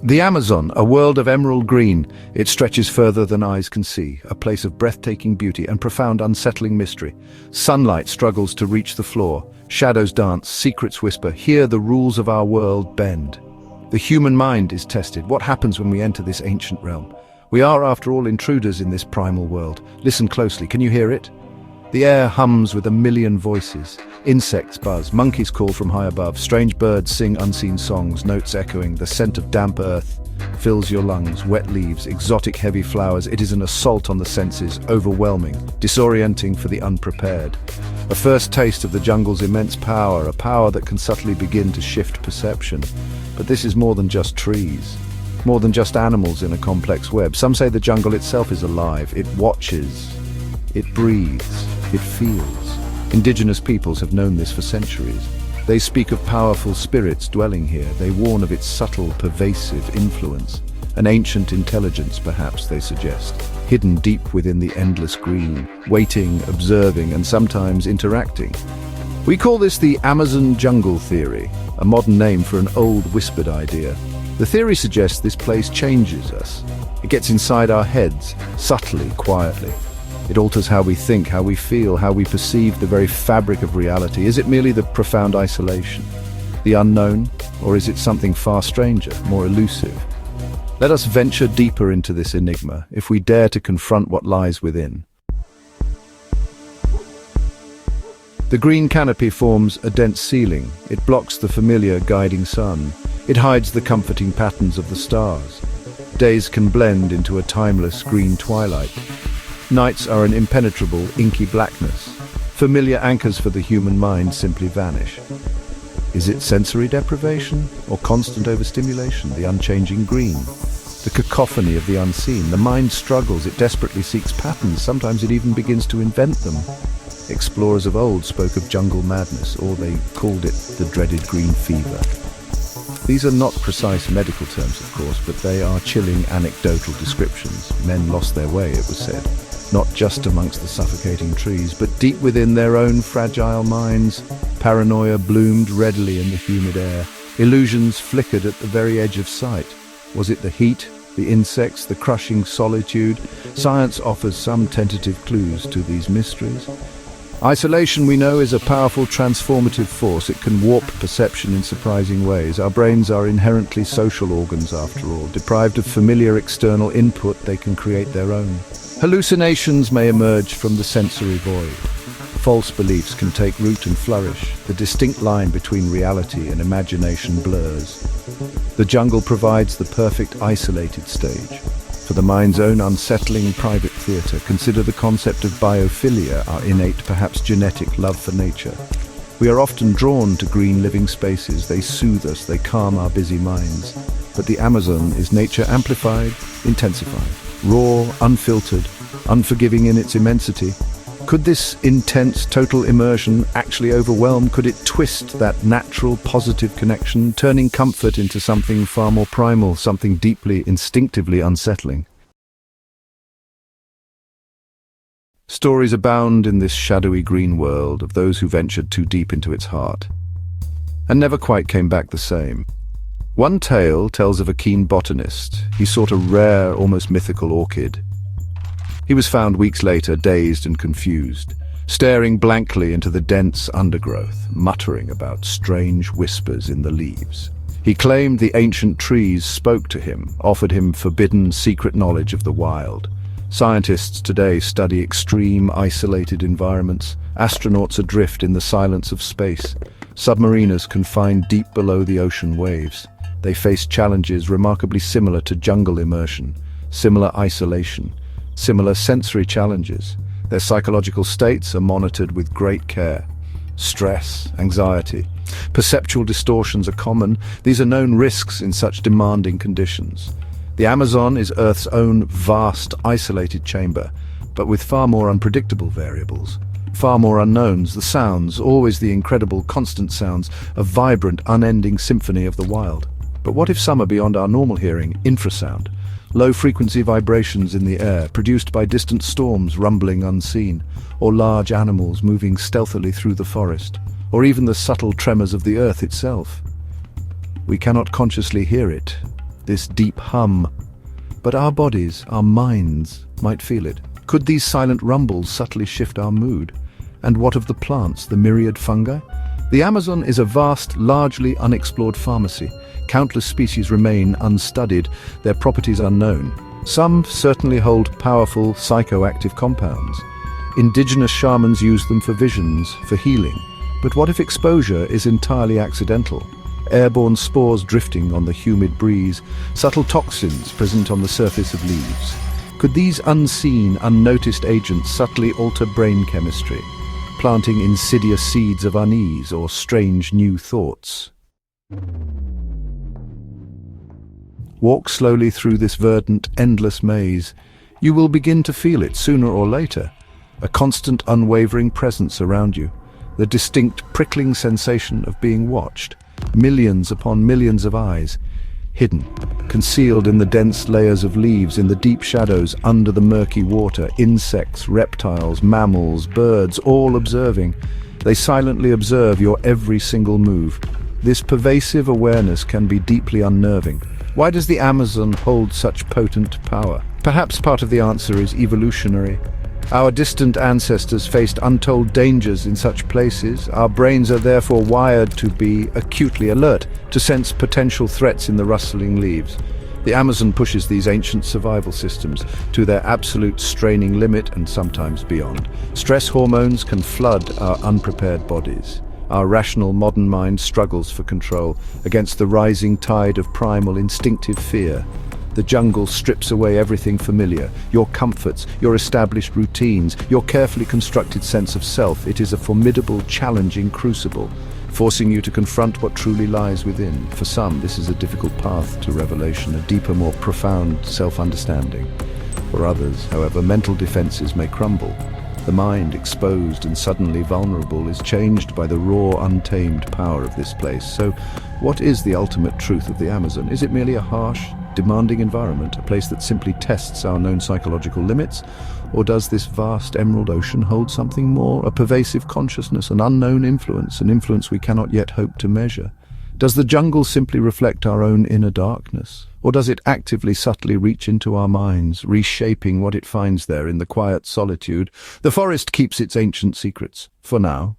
The Amazon, a world of emerald green, it stretches further than eyes can see, a place of breathtaking beauty and profound unsettling mystery. Sunlight struggles to reach the floor, shadows dance, secrets whisper, here the rules of our world bend. The human mind is tested. What happens when we enter this ancient realm? We are, after all, intruders in this primal world. Listen closely, can you hear it? The air hums with a million voices. Insects buzz, monkeys call from high above, strange birds sing unseen songs, notes echoing, the scent of damp earth fills your lungs, wet leaves, exotic heavy flowers. It is an assault on the senses, overwhelming, disorienting for the unprepared. A first taste of the jungle's immense power, a power that can subtly begin to shift perception. But this is more than just trees, more than just animals in a complex web. Some say the jungle itself is alive, it watches, it breathes, it feels. Indigenous peoples have known this for centuries. They speak of powerful spirits dwelling here. They warn of its subtle, pervasive influence. An ancient intelligence, perhaps, they suggest, hidden deep within the endless green, waiting, observing, and sometimes interacting. We call this the Amazon jungle theory, a modern name for an old whispered idea. The theory suggests this place changes us. It gets inside our heads, subtly, quietly. It alters how we think, how we feel, how we perceive the very fabric of reality. Is it merely the profound isolation, the unknown, or is it something far stranger, more elusive? Let us venture deeper into this enigma, if we dare to confront what lies within. The green canopy forms a dense ceiling. It blocks the familiar guiding sun. It hides the comforting patterns of the stars. Days can blend into a timeless green twilight. Nights are an impenetrable, inky blackness. Familiar anchors for the human mind simply vanish. Is it sensory deprivation or constant overstimulation, the unchanging green? The cacophony of the unseen. The mind struggles, it desperately seeks patterns, sometimes it even begins to invent them. Explorers of old spoke of jungle madness, or they called it the dreaded green fever. These are not precise medical terms, of course, but they are chilling anecdotal descriptions. Men lost their way, it was said, not just amongst the suffocating trees, but deep within their own fragile minds. Paranoia bloomed readily in the humid air. Illusions flickered at the very edge of sight. Was it the heat, the insects, the crushing solitude? Science offers some tentative clues to these mysteries. Isolation, we know, is a powerful transformative force. It can warp perception in surprising ways. Our brains are inherently social organs, after all. Deprived of familiar external input, they can create their own. Hallucinations may emerge from the sensory void. False beliefs can take root and flourish. The distinct line between reality and imagination blurs. The jungle provides the perfect isolated stage. For the mind's own unsettling private theatre, consider the concept of biophilia, our innate, perhaps genetic love for nature. We are often drawn to green living spaces. They soothe us, they calm our busy minds. But the Amazon is nature amplified, intensified. Raw, unfiltered, unforgiving in its immensity. Could this intense, total immersion actually overwhelm? Could it twist that natural, positive connection, turning comfort into something far more primal, something deeply, instinctively unsettling? Stories abound in this shadowy green world of those who ventured too deep into its heart, and never quite came back the same. One tale tells of a keen botanist. He sought a rare, almost mythical orchid. He was found weeks later, dazed and confused, staring blankly into the dense undergrowth, muttering about strange whispers in the leaves. He claimed the ancient trees spoke to him, offered him forbidden, secret knowledge of the wild. Scientists today study extreme, isolated environments, astronauts adrift in the silence of space, submariners confined deep below the ocean waves. They face challenges remarkably similar to jungle immersion, similar isolation, similar sensory challenges. Their psychological states are monitored with great care. Stress, anxiety, perceptual distortions are common. These are known risks in such demanding conditions. The Amazon is Earth's own vast, isolated chamber, but with far more unpredictable variables. Far more unknowns, the sounds, always the incredible constant sounds, a vibrant, unending symphony of the wild. But what if some are beyond our normal hearing? Infrasound, low-frequency vibrations in the air, produced by distant storms rumbling unseen, or large animals moving stealthily through the forest, or even the subtle tremors of the earth itself. We cannot consciously hear it. this deep hum. But our bodies, our minds, might feel it. Could these silent rumbles subtly shift our mood? And what of the plants, the myriad fungi? The Amazon is a vast, largely unexplored pharmacy. Countless species remain unstudied, their properties unknown. Some certainly hold powerful psychoactive compounds. Indigenous shamans use them for visions, for healing. But what if exposure is entirely accidental? Airborne spores drifting on the humid breeze, subtle toxins present on the surface of leaves. Could these unseen, unnoticed agents subtly alter brain chemistry, planting insidious seeds of unease or strange new thoughts? Walk slowly through this verdant, endless maze. You will begin to feel it sooner or later. A constant, unwavering presence around you. The distinct, prickling sensation of being watched. Millions upon millions of eyes. Hidden, concealed in the dense layers of leaves, in the deep shadows under the murky water. Insects, reptiles, mammals, birds, all observing. They silently observe your every single move. This pervasive awareness can be deeply unnerving. Why does the Amazon hold such potent power? Perhaps part of the answer is evolutionary. Our distant ancestors faced untold dangers in such places. Our brains are therefore wired to be acutely alert, to sense potential threats in the rustling leaves. The Amazon pushes these ancient survival systems to their absolute straining limit and sometimes beyond. Stress hormones can flood our unprepared bodies. Our rational modern mind struggles for control against the rising tide of primal instinctive fear. The jungle strips away everything familiar, your comforts, your established routines, your carefully constructed sense of self. It is a formidable, challenging crucible, forcing you to confront what truly lies within. For some, this is a difficult path to revelation, a deeper, more profound self-understanding. For others, however, mental defenses may crumble. The mind, exposed and suddenly vulnerable, is changed by the raw, untamed power of this place. So, what is the ultimate truth of the Amazon? Is it merely a harsh, demanding environment, a place that simply tests our known psychological limits? Or does this vast emerald ocean hold something more, a pervasive consciousness, an unknown influence, an influence we cannot yet hope to measure? Does the jungle simply reflect our own inner darkness? Or does it actively, subtly reach into our minds, reshaping what it finds there in the quiet solitude? The forest keeps its ancient secrets, for now.